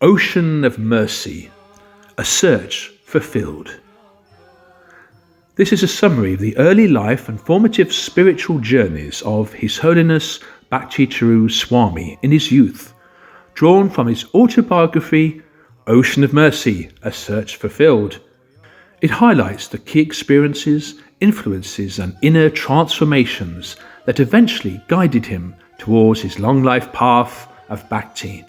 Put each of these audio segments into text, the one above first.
Ocean of Mercy, a search fulfilled. This is a summary of the early life and formative spiritual journeys of His Holiness Bhakti Charu Swami in his youth, drawn from his autobiography, Ocean of Mercy, A Search Fulfilled. It highlights the key experiences, influences and inner transformations that eventually guided him towards his long life path of Bhakti,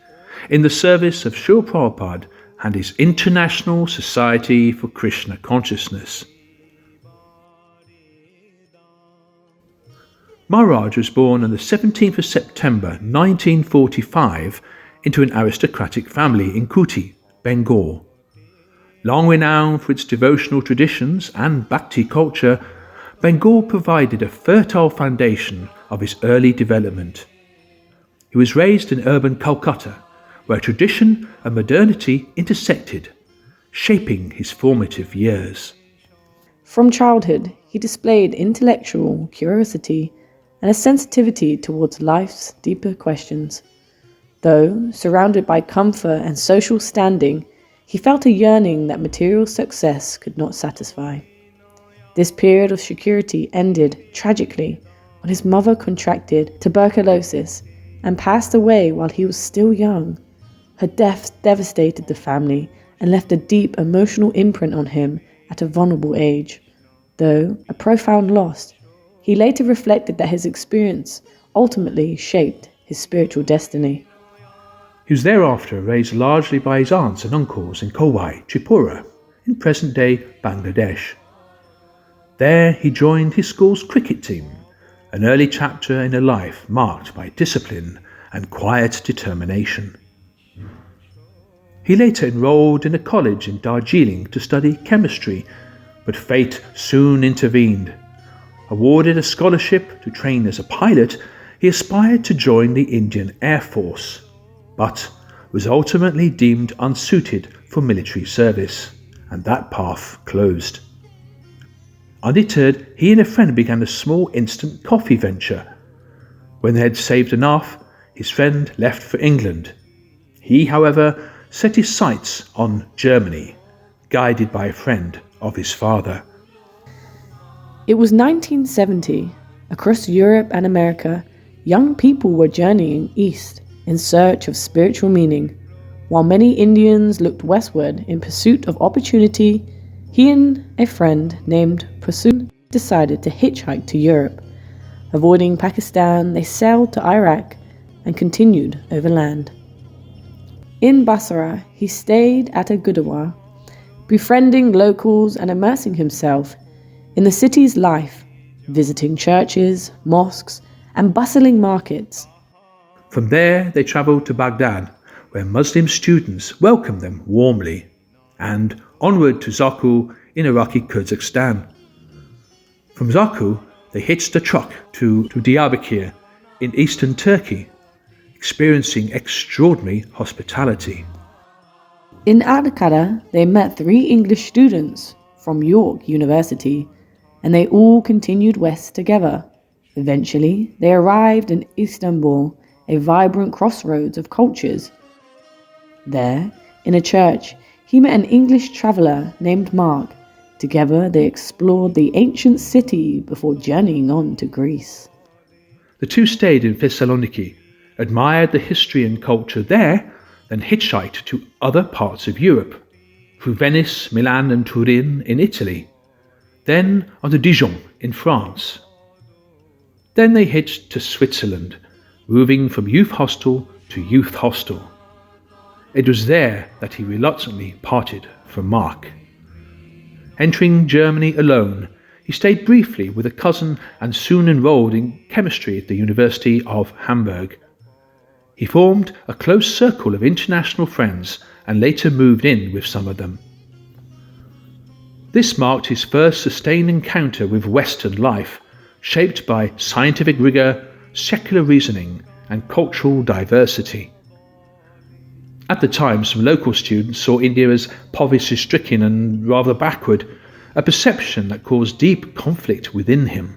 in the service of Srila Prabhupada and his International Society for Krishna Consciousness. Maharaj was born on the 17th of September 1945 into an aristocratic family in Kuti, Bengal. Long renowned for its devotional traditions and Bhakti culture, Bengal provided a fertile foundation of his early development. He was raised in urban Kolkata, where tradition and modernity intersected, shaping his formative years. From childhood, he displayed intellectual curiosity and a sensitivity towards life's deeper questions. Though surrounded by comfort and social standing, he felt a yearning that material success could not satisfy. This period of security ended tragically when his mother contracted tuberculosis and passed away while he was still young. Her death devastated the family and left a deep emotional imprint on him at a vulnerable age. Though a profound loss, he later reflected that his experience ultimately shaped his spiritual destiny. He was thereafter raised largely by his aunts and uncles in Kowai, Tripura, in present-day Bangladesh. There he joined his school's cricket team, an early chapter in a life marked by discipline and quiet determination. He later enrolled in a college in Darjeeling to study chemistry, but fate soon intervened. Awarded a scholarship to train as a pilot, he aspired to join the Indian Air Force, but was ultimately deemed unsuited for military service, and that path closed. Undeterred, he and a friend began a small instant coffee venture. When they had saved enough, his friend left for England. He, however, set his sights on Germany, guided by a friend of his father. It was 1970. Across Europe and America, young people were journeying east in search of spiritual meaning. While many Indians looked westward in pursuit of opportunity, he and a friend named Prasoon decided to hitchhike to Europe. Avoiding Pakistan, they sailed to Iraq and continued overland. In Basra, he stayed at a gurdwara, befriending locals and immersing himself in the city's life, visiting churches, mosques, and bustling markets. From there, they travelled to Baghdad, where Muslim students welcomed them warmly, and onward to Zaku in Iraqi Kyrgyzstan. From Zaku, they hitched a truck to Diyarbakir in eastern Turkey, experiencing extraordinary hospitality. In Ankara, they met 3 English students from York University, and they all continued west together. Eventually, they arrived in Istanbul, a vibrant crossroads of cultures. There, in a church, he met an English traveller named Mark. Together, they explored the ancient city before journeying on to Greece. The two stayed in Thessaloniki, admired the history and culture there, then hitchhiked to other parts of Europe, through Venice, Milan and Turin in Italy, then on to Dijon in France. Then they hitched to Switzerland, moving from youth hostel to youth hostel. It was there that he reluctantly parted from Mark. Entering Germany alone, he stayed briefly with a cousin and soon enrolled in chemistry at the University of Hamburg. He formed a close circle of international friends and later moved in with some of them. This marked his first sustained encounter with Western life, shaped by scientific rigor, secular reasoning, and cultural diversity. At the time, some local students saw India as poverty-stricken and rather backward, a perception that caused deep conflict within him.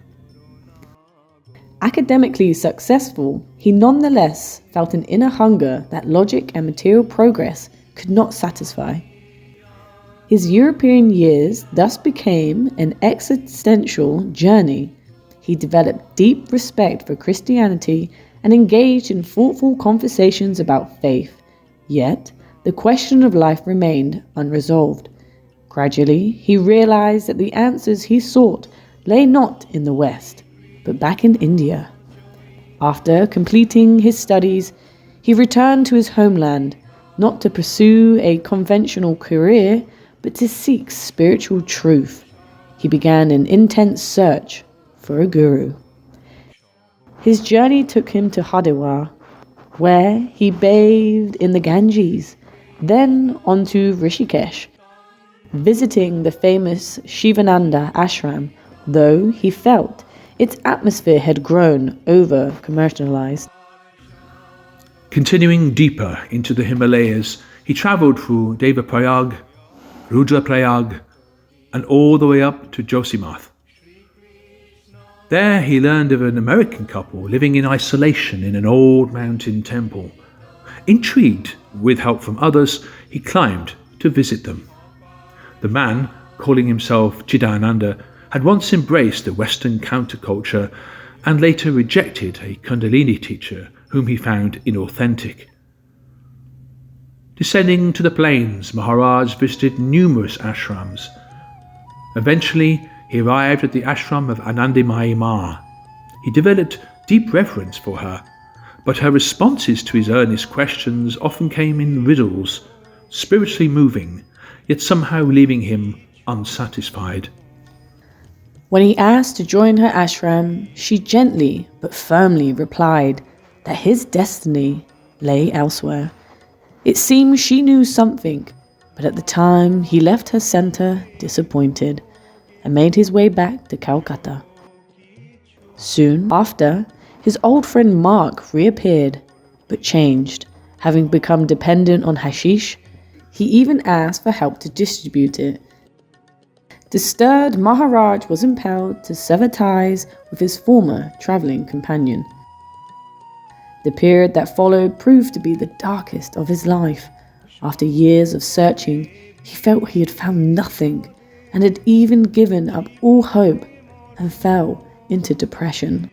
Academically successful, he nonetheless felt an inner hunger that logic and material progress could not satisfy. His European years thus became an existential journey. He developed deep respect for Christianity and engaged in thoughtful conversations about faith. Yet, the question of life remained unresolved. Gradually, he realized that the answers he sought lay not in the West, but back in India. After completing his studies, he returned to his homeland, not to pursue a conventional career, but to seek spiritual truth. He began an intense search for a guru. His journey took him to Haridwar, where he bathed in the Ganges, then on to Rishikesh, visiting the famous Shivananda ashram, though he felt its atmosphere had grown over-commercialized. Continuing deeper into the Himalayas, he travelled through Devaprayag, Rudraprayag, and all the way up to Josimath. There he learned of an American couple living in isolation in an old mountain temple. Intrigued, with help from others, he climbed to visit them. The man, calling himself Chidananda, had once embraced the Western counterculture and later rejected a Kundalini teacher whom he found inauthentic. Descending to the plains, Maharaj visited numerous ashrams. Eventually, he arrived at the ashram of Anandamayi Ma. He developed deep reverence for her, but her responses to his earnest questions often came in riddles, spiritually moving, yet somehow leaving him unsatisfied. When he asked to join her ashram, she gently but firmly replied that his destiny lay elsewhere. It seemed she knew something, but at the time he left her center disappointed and made his way back to Kolkata. Soon after, his old friend Mark reappeared, but changed. Having become dependent on hashish, he even asked for help to distribute it. Disturbed, Maharaj was impelled to sever ties with his former travelling companion. The period that followed proved to be the darkest of his life. After years of searching, he felt he had found nothing and had even given up all hope and fell into depression.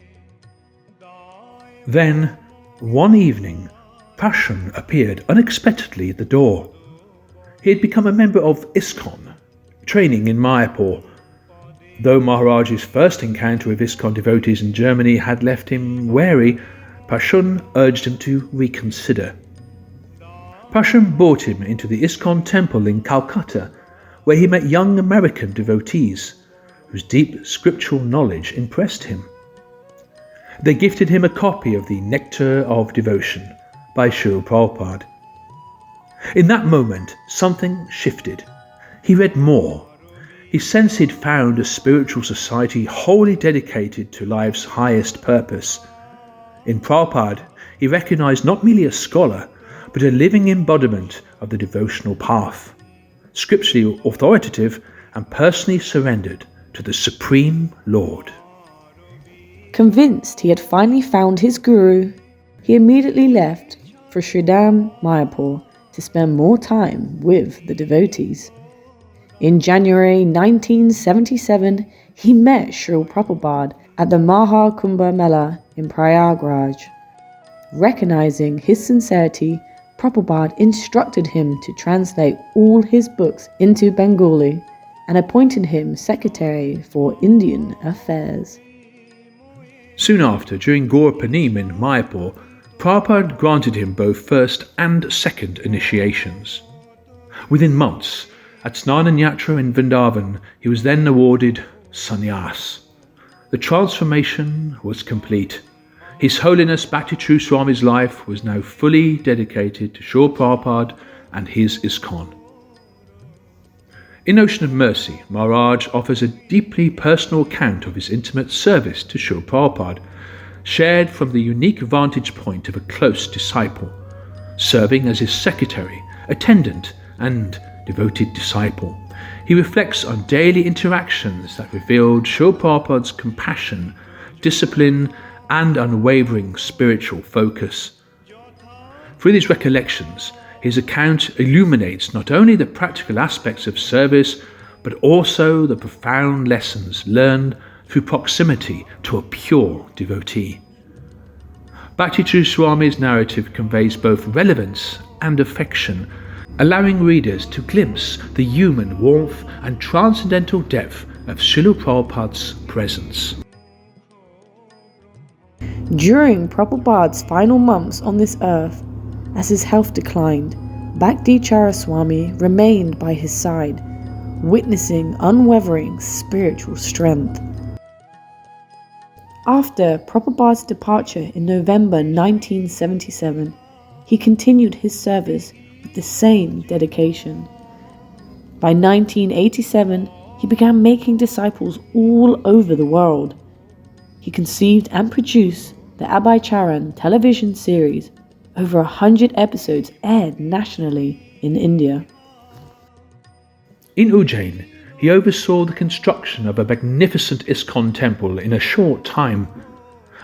Then, one evening, Passion appeared unexpectedly at the door. He had become a member of ISKCON, training in Mayapur. Though Maharaj's first encounter with ISKCON devotees in Germany had left him wary, Passion urged him to reconsider. Passion brought him into the ISKCON temple in Kolkata, where he met young American devotees whose deep scriptural knowledge impressed him. They gifted him a copy of the Nectar of Devotion by Srila Prabhupada. In that moment, something shifted. He read more. He sensed he'd found a spiritual society wholly dedicated to life's highest purpose. In Prabhupada, he recognized not merely a scholar, but a living embodiment of the devotional path, scripturally authoritative and personally surrendered to the Supreme Lord. Convinced he had finally found his guru, he immediately left for Sridham, Mayapur, to spend more time with the devotees. In January 1977, he met Srila Prabhupada at the Maha Kumbh Mela in Prayagraj. Recognizing his sincerity, Prabhupada instructed him to translate all his books into Bengali and appointed him secretary for Indian affairs. Soon after, during Gaura Panim in Mayapur, Prabhupada granted him both first and second initiations. Within months, at Snana Yatra in Vrindavan, he was then awarded sannyas. The transformation was complete. His Holiness Bhakti True Swami's life was now fully dedicated to Srila Prabhupada and his ISKCON. In Ocean of Mercy, Maharaj offers a deeply personal account of his intimate service to Srila Prabhupada, shared from the unique vantage point of a close disciple, serving as his secretary, attendant, and devoted disciple. He reflects on daily interactions that revealed Srila Prabhupada's compassion, discipline, and unwavering spiritual focus. Through these recollections, his account illuminates not only the practical aspects of service, but also the profound lessons learned through proximity to a pure devotee. Bhakti Swami's narrative conveys both relevance and affection, allowing readers to glimpse the human warmth and transcendental depth of Srila Prabhupada's presence. During Prabhupada's final months on this earth, as his health declined, Bhakti Swami remained by his side, witnessing unwavering spiritual strength. After Prabhupada's departure in November 1977, he continued his service with the same dedication. By 1987, he began making disciples all over the world. He conceived and produced the Abhaycharan television series. Over 100 episodes aired nationally in India. In Ujjain, he oversaw the construction of a magnificent ISKCON temple in a short time.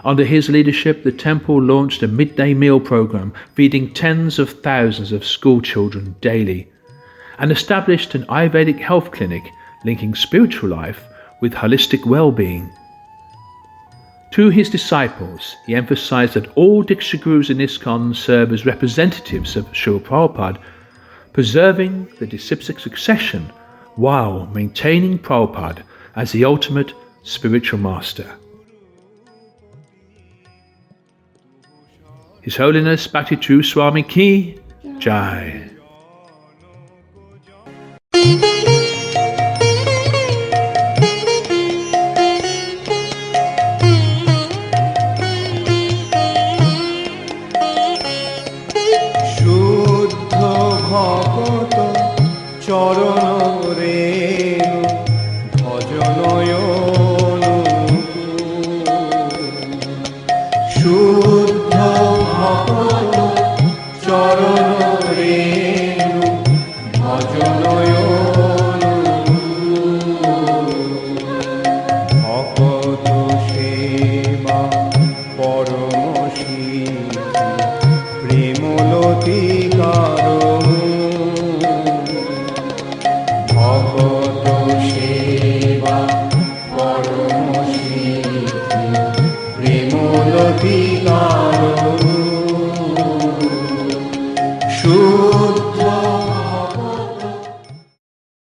Under his leadership, the temple launched a midday meal program feeding tens of thousands of school children daily, and established an Ayurvedic health clinic linking spiritual life with holistic well-being. To his disciples, he emphasized that all Diksha Gurus in ISKCON serve as representatives of Srila Prabhupada, preserving the disciplic succession while maintaining Prabhupada as the ultimate spiritual master. His Holiness Bhakti Swami Ki Jai. শুদ্ধ ভগত চরণ